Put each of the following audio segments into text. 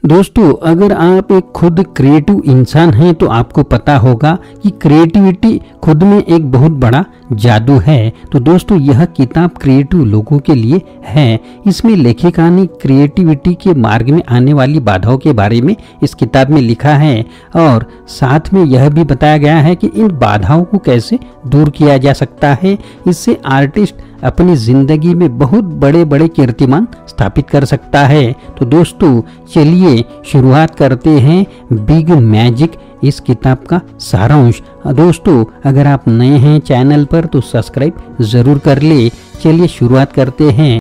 दोस्तों, अगर आप एक खुद क्रिएटिव इंसान हैं तो आपको पता होगा कि क्रिएटिविटी खुद में एक बहुत बड़ा जादू है। तो दोस्तों, यह किताब क्रिएटिव लोगों के लिए है। इसमें लेखिका ने क्रिएटिविटी के मार्ग में आने वाली बाधाओं के बारे में इस किताब में लिखा है और साथ में यह भी बताया गया है कि इन बाधाओं को कैसे दूर किया जा सकता है। इससे आर्टिस्ट अपनी जिंदगी में बहुत बड़े बड़े कीर्तिमान स्थापित कर सकता है। तो दोस्तों, चलिए शुरुआत करते हैं बिग मैजिक इस किताब का सारांश। दोस्तों, अगर आप नए हैं चैनल पर तो सब्सक्राइब जरूर कर ले। चलिए शुरुआत करते हैं।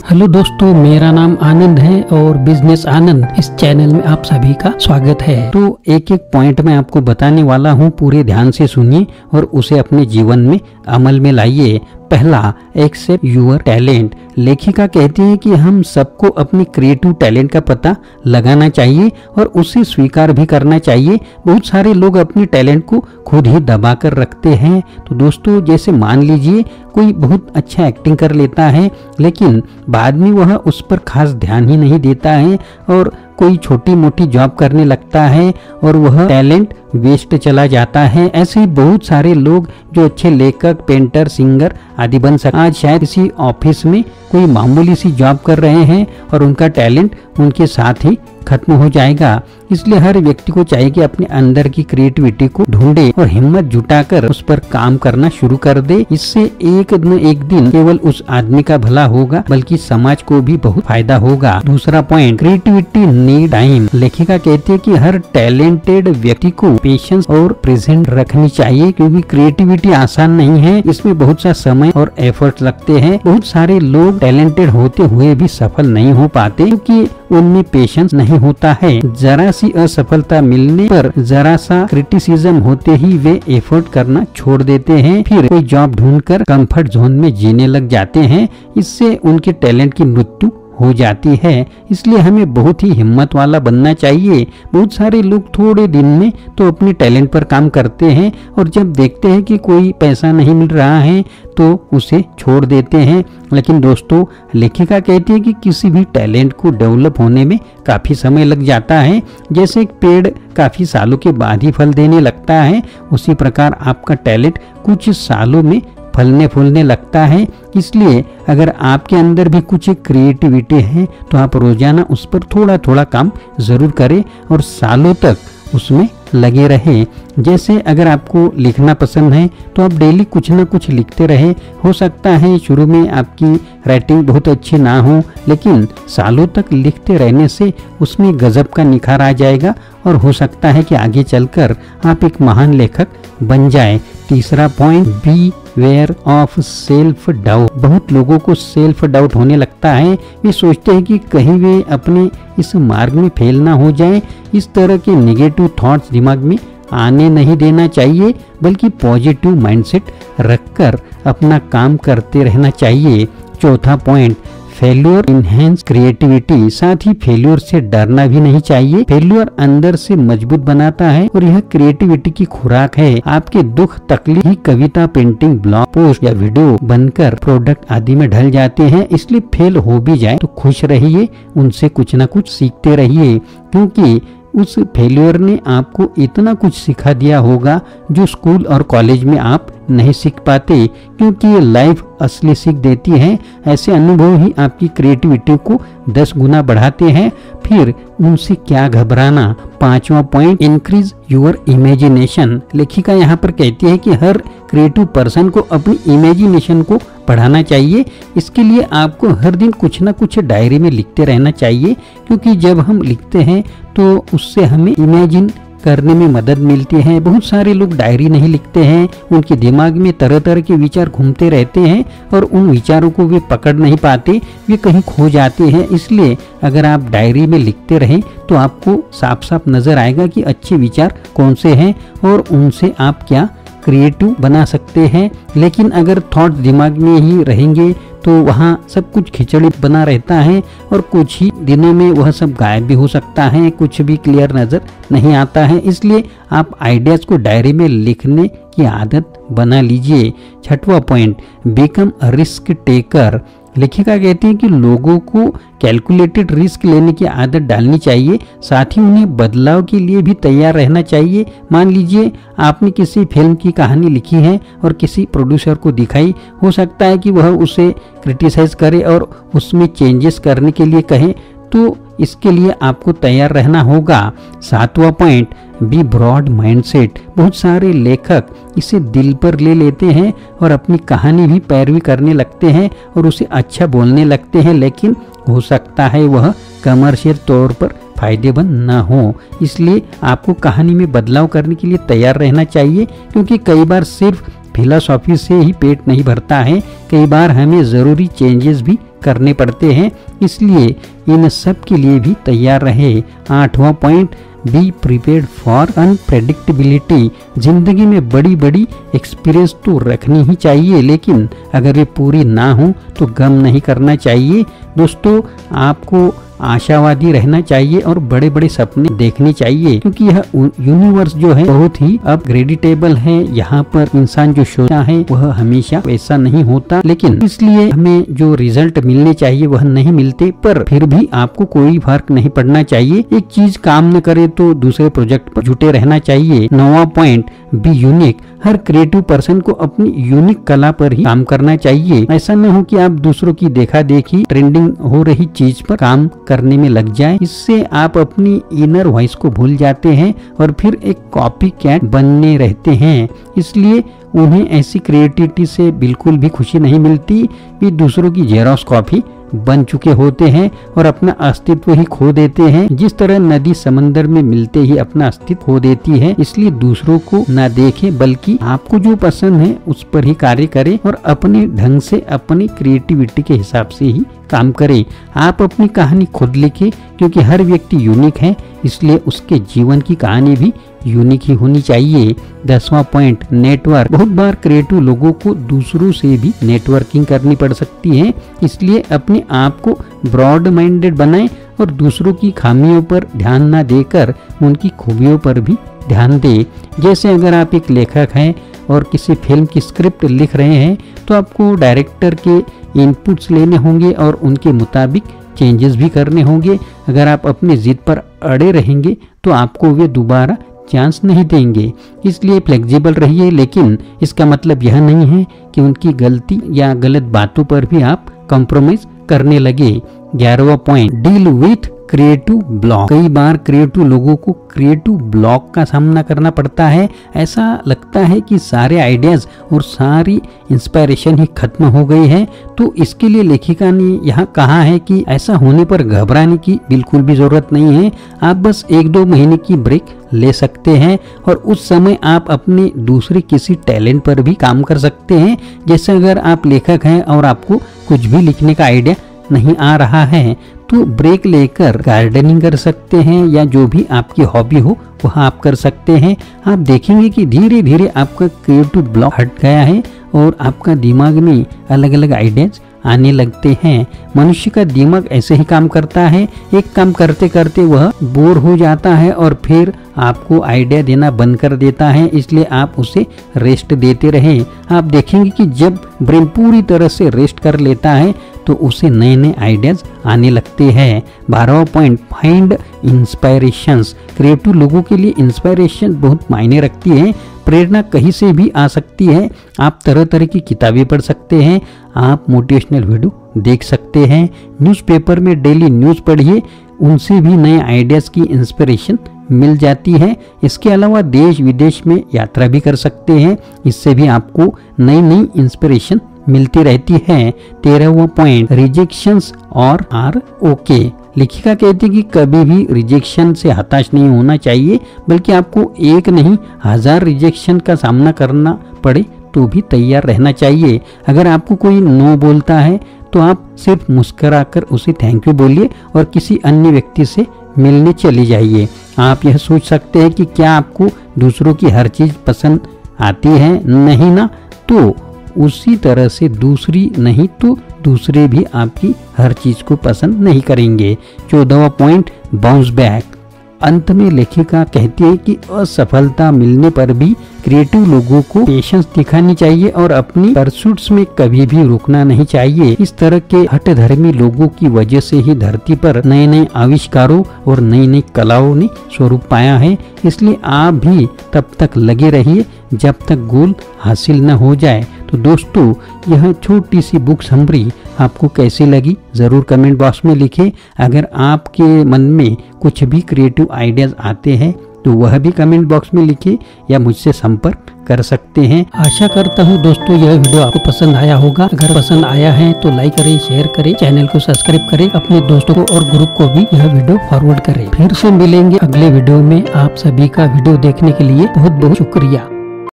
हेलो दोस्तों, मेरा नाम आनंद है और बिजनेस आनंद इस चैनल में आप सभी का स्वागत है। तो एक एक पॉइंट मैं आपको बताने वाला हूँ, पूरे ध्यान से सुनिए और उसे अपने जीवन में अमल में लाइए। पहला, एक्सेप्ट यूर टैलेंट। लेखिका कहती है कि हम सबको अपनी क्रिएटिव टैलेंट का पता लगाना चाहिए और उसे स्वीकार भी करना चाहिए। बहुत सारे लोग अपनी टैलेंट को खुद ही दबा कर रखते हैं। तो दोस्तों, जैसे मान लीजिए कोई बहुत अच्छा एक्टिंग कर लेता है लेकिन बाद में वह उस पर खास ध्यान ही नहीं देता है और कोई छोटी मोटी जॉब करने लगता है और वह टैलेंट वेस्ट चला जाता है। ऐसे ही बहुत सारे लोग जो अच्छे लेखक, पेंटर, सिंगर आदि बन सकते, आज शायद किसी ऑफिस में कोई मामूली सी जॉब कर रहे हैं और उनका टैलेंट उनके साथ ही खत्म हो जाएगा। इसलिए हर व्यक्ति को चाहिए कि अपने अंदर की क्रिएटिविटी को ढूंढे और हिम्मत जुटाकर उस पर काम करना शुरू कर दे। इससे एक न एक दिन केवल उस आदमी का भला होगा बल्कि समाज को भी बहुत फायदा होगा। दूसरा पॉइंट, क्रिएटिविटी नीड टाइम। लेखिका कहती है कि हर टैलेंटेड व्यक्ति को पेशेंस और प्रेजेंट रखनी चाहिए क्योंकि क्रिएटिविटी आसान नहीं है। इसमें बहुत सा समय और एफर्ट लगते हैं। बहुत सारे लोग टैलेंटेड होते हुए भी सफल नहीं हो पाते क्योंकि उनमें पेशेंस नहीं होता है। जरा सी असफलता मिलने पर, जरा सा क्रिटिसिज्म होते ही वे एफर्ट करना छोड़ देते हैं, फिर कोई जॉब ढूंढकर कंफर्ट जोन में जीने लग जाते हैं। इससे उनके टैलेंट की मृत्यु हो जाती है। इसलिए हमें बहुत ही हिम्मत वाला बनना चाहिए। बहुत सारे लोग थोड़े दिन में तो अपने टैलेंट पर काम करते हैं और जब देखते हैं कि कोई पैसा नहीं मिल रहा है तो उसे छोड़ देते हैं। लेकिन दोस्तों, लेखिका कहती है कि किसी भी टैलेंट को डेवलप होने में काफी समय लग जाता है। जैसे एक पेड़ काफी सालों के बाद ही फल देने लगता है, उसी प्रकार आपका टैलेंट कुछ सालों में फलने फूलने लगता है। इसलिए अगर आपके अंदर भी कुछ क्रिएटिविटी है तो आप रोजाना उस पर थोड़ा थोड़ा काम जरूर करें और सालों तक उसमें लगे रहे। जैसे अगर आपको लिखना पसंद है तो आप डेली कुछ ना कुछ लिखते रहे। हो सकता है शुरू में आपकी राइटिंग बहुत अच्छी ना हो लेकिन सालों तक लिखते रहने से उसमें गजब का निखार आ जाएगा और हो सकता है कि आगे चलकर आप एक महान लेखक बन जाए। तीसरा point, beware of self doubt. बहुत लोगों को सेल्फ डाउट होने लगता है। वे सोचते हैं कि कहीं वे अपने इस मार्ग में फेल ना हो जाएं। इस तरह के नेगेटिव थॉट्स दिमाग में आने नहीं देना चाहिए बल्कि पॉजिटिव माइंडसेट रखकर अपना काम करते रहना चाहिए। चौथा पॉइंट, फेल्योर इनहेंस क्रिएटिविटी। साथ ही फेल्योर से डरना भी नहीं चाहिए। फेल्योर अंदर से मजबूत बनाता है और यह क्रिएटिविटी की खुराक है। आपके दुख तकलीफ ही कविता, पेंटिंग, ब्लॉग पोस्ट या वीडियो बनकर प्रोडक्ट आदि में ढल जाते हैं। इसलिए फेल हो भी जाए तो खुश रहिए, उनसे कुछ न कुछ सीखते रहिए क्योंकि उस फेल्योर ने आपको इतना कुछ सिखा दिया होगा जो स्कूल और कॉलेज में आप नहीं सीख पाते क्योंकि ये लाइफ असली सीख देती है। ऐसे अनुभव ही आपकी क्रिएटिविटी को 10 गुना बढ़ाते हैं। फिर उनसे क्या घबराना। पांचवा पॉइंट, इंक्रीज योर इमेजिनेशन। लेखिका यहाँ पर कहती है कि हर क्रिएटिव पर्सन को अपनी इमेजिनेशन को बढ़ाना चाहिए। इसके लिए आपको हर दिन कुछ ना कुछ डायरी में लिखते रहना चाहिए क्योंकि जब हम लिखते हैं तो उससे हमें इमेजिन करने में मदद मिलती है। बहुत सारे लोग डायरी नहीं लिखते हैं, उनके दिमाग में तरह तरह के विचार घूमते रहते हैं और उन विचारों को वे पकड़ नहीं पाते, वे कहीं खो जाते हैं। इसलिए अगर आप डायरी में लिखते रहें तो आपको साफ साफ नजर आएगा कि अच्छे विचार कौन से हैं और उनसे आप क्या क्रिएटिव बना सकते हैं। लेकिन अगर थॉट दिमाग में ही रहेंगे तो वहाँ सब कुछ खिचड़ी बना रहता है और कुछ ही दिनों में वह सब गायब भी हो सकता है, कुछ भी क्लियर नजर नहीं आता है। इसलिए आप आइडियाज को डायरी में लिखने की आदत बना लीजिए। छठवां point, become a risk taker. लेखिका कहती है कि लोगों को कैलकुलेटेड रिस्क लेने की आदत डालनी चाहिए, साथ ही उन्हें बदलाव के लिए भी तैयार रहना चाहिए। मान लीजिए आपने किसी फिल्म की कहानी लिखी है और किसी प्रोड्यूसर को दिखाई, हो सकता है कि वह उसे क्रिटिसाइज करे और उसमें चेंजेस करने के लिए कहे, तो इसके लिए आपको तैयार रहना होगा। 7वां पॉइंट, बी ब्रॉड माइंडसेट। बहुत सारे लेखक इसे दिल पर ले लेते हैं और अपनी कहानी भी पैरवी करने लगते हैं और उसे अच्छा बोलने लगते हैं, लेकिन हो सकता है वह कमर्शियल तौर पर फायदेमंद न हो। इसलिए आपको कहानी में बदलाव करने के लिए तैयार रहना चाहिए, क्योंकि कई बार सिर्फ फिलॉसफी से ही पेट नहीं भरता है, कई बार हमें ज़रूरी चेंजेस भी करने पड़ते हैं, इसलिए इन सब के लिए भी तैयार रहे। 8वां point, be prepared for unpredictability. जिंदगी में बड़ी बड़ी एक्सपीरियंस तो रखनी ही चाहिए, लेकिन अगर वे पूरी ना हो तो गम नहीं करना चाहिए। दोस्तों, आपको आशावादी रहना चाहिए और बड़े बड़े सपने देखने चाहिए, क्योंकि यह यूनिवर्स जो है बहुत ही अपग्रेडेबल है। यहाँ पर इंसान जो सोचा है वह हमेशा वैसा नहीं होता, लेकिन इसलिए हमें जो रिजल्ट मिलने चाहिए वह नहीं मिलते, पर फिर भी आपको कोई फर्क नहीं पड़ना चाहिए। एक चीज काम न करे तो दूसरे प्रोजेक्ट पर जुटे रहना चाहिए। 9वां पॉइंट, बी यूनिक। हर क्रिएटिव पर्सन को अपनी यूनिक कला पर ही काम करना चाहिए। ऐसा न हो कि आप दूसरों की देखा देखी ट्रेंडिंग हो रही चीज पर काम करने में लग जाए। इससे आप अपनी इनर वॉइस को भूल जाते हैं और फिर एक कॉपी कैट बनने रहते हैं। इसलिए उन्हें ऐसी क्रिएटिविटी से बिल्कुल भी खुशी नहीं मिलती। वे दूसरों की जेरॉक्स कॉपी बन चुके होते हैं और अपना अस्तित्व ही खो देते हैं। जिस तरह नदी समंदर में मिलते ही अपना अस्तित्व खो देती है, इसलिए दूसरों को ना देखें, बल्कि आपको जो पसंद है उस पर ही कार्य करें और अपने ढंग से अपनी क्रिएटिविटी के हिसाब से ही काम करें। आप अपनी कहानी खुद लिखें, क्योंकि हर व्यक्ति यूनिक है, इसलिए उसके जीवन की कहानी भी यूनिक ही होनी चाहिए। 10वां पॉइंट, नेटवर्क। बहुत बार क्रिएटिव लोगों को दूसरों से भी नेटवर्किंग करनी पड़ सकती है, इसलिए अपने आप को ब्रॉड माइंडेड बनाएं और दूसरों की खामियों पर ध्यान न देकर उनकी खूबियों पर भी ध्यान दें। जैसे अगर आप एक लेखक हैं और किसी फिल्म की स्क्रिप्ट लिख रहे हैं, तो आपको डायरेक्टर के इनपुट्स लेने होंगे और उनके मुताबिक चेंजेस भी करने होंगे। अगर आप अपनी जिद पर अड़े रहेंगे तो आपको वे दोबारा चांस नहीं देंगे। इसलिए फ्लेक्सिबल रहिए, लेकिन इसका मतलब यह नहीं है कि उनकी गलती या गलत बातों पर भी आप कॉम्प्रोमाइज करने लगे। 11वां point, deal with creative block. कई बार क्रिएटिव लोगों को क्रिएटिव ब्लॉक का सामना करना पड़ता है। ऐसा लगता है कि सारे आइडियाज और सारी इंस्पायरेशन ही खत्म हो गई है। तो इसके लिए लेखिका ने यहाँ कहा है कि ऐसा होने पर घबराने की बिल्कुल भी जरूरत नहीं है। आप बस 1-2 महीने की ब्रेक ले सकते हैं और उस समय आप अपने दूसरे किसी टैलेंट पर भी काम कर सकते हैं। जैसे अगर आप लेखक हैं और आपको कुछ भी लिखने का आइडिया नहीं आ रहा है, तो ब्रेक लेकर गार्डनिंग कर सकते हैं या जो भी आपकी हॉबी हो वह आप कर सकते हैं। आप देखेंगे कि धीरे धीरे आपका क्रिएटिव ब्लॉक हट गया है और आपका दिमाग में अलग अलग आइडियाज आने लगते हैं। मनुष्य का दिमाग ऐसे ही काम करता है, एक काम करते करते वह बोर हो जाता है और फिर आपको आइडिया देना बंद कर देता है। इसलिए आप उसे रेस्ट देते रहें। आप देखेंगे कि जब ब्रेन पूरी तरह से रेस्ट कर लेता है तो उसे नए नए आइडियाज आने लगते हैं। 12वां पॉइंट, फाइंड इंस्पायरेशंस। क्रिएटिव लोगों के लिए इंस्पायरेशन बहुत मायने रखती है। प्रेरणा कहीं से भी आ सकती है। आप तरह तरह की किताबें पढ़ सकते हैं, आप मोटिवेशनल वीडियो देख सकते हैं, न्यूज़पेपर में डेली न्यूज़ पढ़िए, उनसे भी नए आइडियाज़ की इंस्पिरेशन मिल जाती है। इसके अलावा देश विदेश में यात्रा भी कर सकते हैं, इससे भी आपको नई नई इंस्पिरेशन मिलती रहती है। 13वां पॉइंट, रिजेक्शंस और आर ओके। लेखिका कहती है कि कभी भी रिजेक्शन से हताश नहीं होना चाहिए, बल्कि आपको 1 नहीं 1000 रिजेक्शन का सामना करना पड़े तो भी तैयार रहना चाहिए। अगर आपको कोई नो बोलता है तो आप सिर्फ मुस्कुराकर उसे थैंक यू बोलिए और किसी अन्य व्यक्ति से मिलने चले जाइए। आप यह सोच सकते हैं कि क्या आपको दूसरों की हर चीज पसंद आती है? नहीं ना, तो उसी तरह से दूसरी नहीं तो दूसरे भी आपकी हर चीज को पसंद नहीं करेंगे। 14वां पॉइंट, बाउंस बैक। अंत में लेखिका कहती है कि असफलता मिलने पर भी क्रिएटिव लोगों को पेशेंस दिखानी चाहिए और अपनी परसूट्स में कभी भी रुकना नहीं चाहिए। इस तरह के हठधर्मी लोगों की वजह से ही धरती पर नए नए आविष्कारों और नई नई कलाओं ने स्वरूप पाया है। इसलिए आप भी तब तक लगे रहिए जब तक गोल हासिल न हो जाए। तो दोस्तों, यह छोटी सी बुक समरी आपको कैसी लगी जरूर कमेंट बॉक्स में लिखें। अगर आपके मन में कुछ भी क्रिएटिव आइडियाज आते हैं तो वह भी कमेंट बॉक्स में लिखिए या मुझसे संपर्क कर सकते हैं। आशा करता हूँ दोस्तों यह वीडियो आपको पसंद आया होगा। अगर पसंद आया है तो लाइक करें, शेयर करें, चैनल को सब्सक्राइब करें, अपने दोस्तों को और ग्रुप को भी यह वीडियो फॉरवर्ड करें। फिर से मिलेंगे अगले वीडियो में। आप सभी का वीडियो देखने के लिए बहुत बहुत शुक्रिया।